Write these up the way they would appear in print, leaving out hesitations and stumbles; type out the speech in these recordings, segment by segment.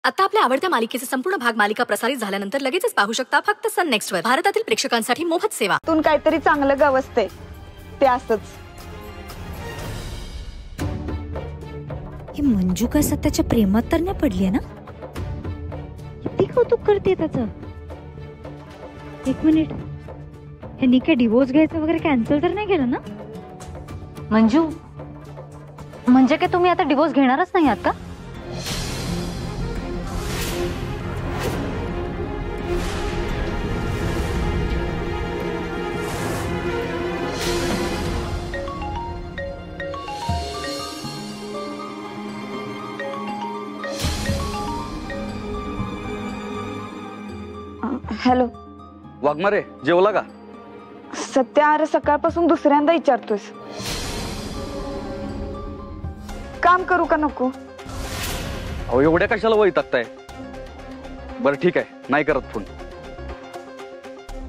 आता आपल्या आवडत्या मालिकेचे संपूर्ण भाग मालिका प्रसारित झाल्यानंतर लगेचच पाहू शकता फक्त सन नेक्स्ट वर। भारतातील प्रेक्षकांसाठी मोफत सेवा। तून काहीतरी चांगलं गवसते ते असंच। ही मंजू काय सत्याच्या प्रेमात तर नाही पडली ना? किती कौतुक करते त्याचं। एक मिनिट, ह्यांनी काय डिवोर्स घ्यायचं वगैरे कॅन्सल तर नाही केलं ना? मंजू, म्हणजे काय तुम्ही आता डिवोर्स घेणारच नाही आहात का? हॅलो वाघमारे, जेवला का? सत्या, अरे सकाळपासून दुसऱ्यांदा विचारतोस। काम करू का नको? अहो एवढ्या कशाला वैतागताय? बरं ठीक आहे, नाही करत फोन,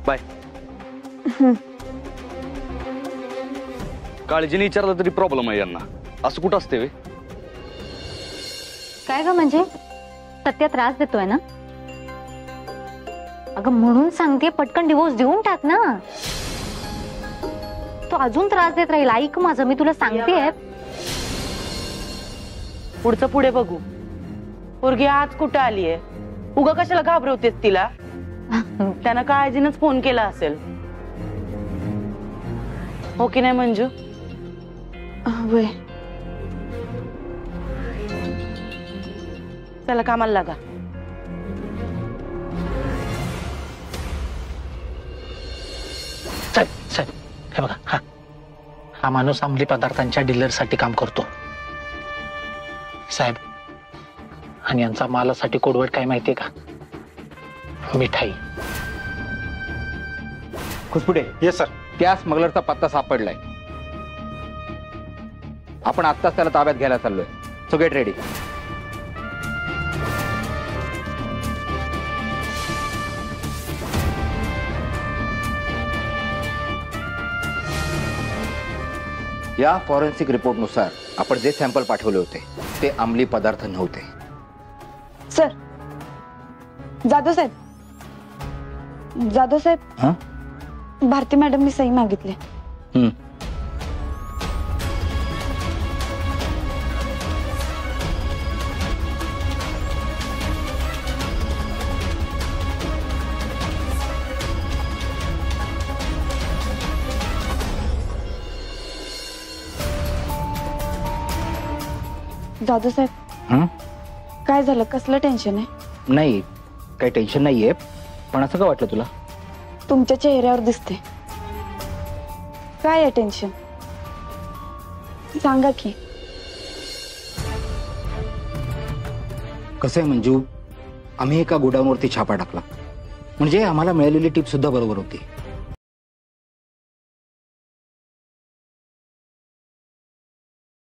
बाय। काळजीने विचारलं तरी प्रॉब्लेम आहे यांना, असं कुठं असते वे? काय ग, म्हणजे सत्या त्रास देतोय ना? अगं म्हणून सांगते, पटकन डिवोर्स देऊन टाक ना। तो अजून त्रास देत राहील। ऐक माझं, मी तुला सांगते। पुढचं पुढे बघू। पोरगी आज कुठं आलीये? उगा कशाला घाबरवतेस तिला? त्यानं काळजीनच फोन केला असेल, हो की नाही मंजू? वय, चला कामाला लागा। साहेब, हे बघा, हा माणूस अंमली पदार्थांच्या डीलरसाठी काम करतो साहेब। आणि यांचा मालासाठी कोडवर्ड काय माहितीये का? मिठाई। खुसपुटे, येस सर। त्या स्मगलरचा पत्ता सापडलाय। आपण आत्ताच त्याला ताब्यात घ्यायला चाललोय। So get ready. या फॉरेन्सिक रिपोर्टनुसार आपण जे सॅम्पल पाठवले होते ते अंमली पदार्थ नव्हते। सर, जाधव साहेब, हां, भारती मॅडमनी सही मागितली। जाधव साहेब, काय झालं? कसलं टेन्शन आहे? नाही, काही टेन्शन नाहीये, पण असं का वाटलं तुला? तुमच्या चेहऱ्यावर दिसते। काय आहे टेन्शन? सांगा की। कसं आहे मंजू, आम्ही एका गोडाऊनवरती छापा टाकला, म्हणजे आम्हाला मिळालेली टिप सुद्धा बरोबर होती।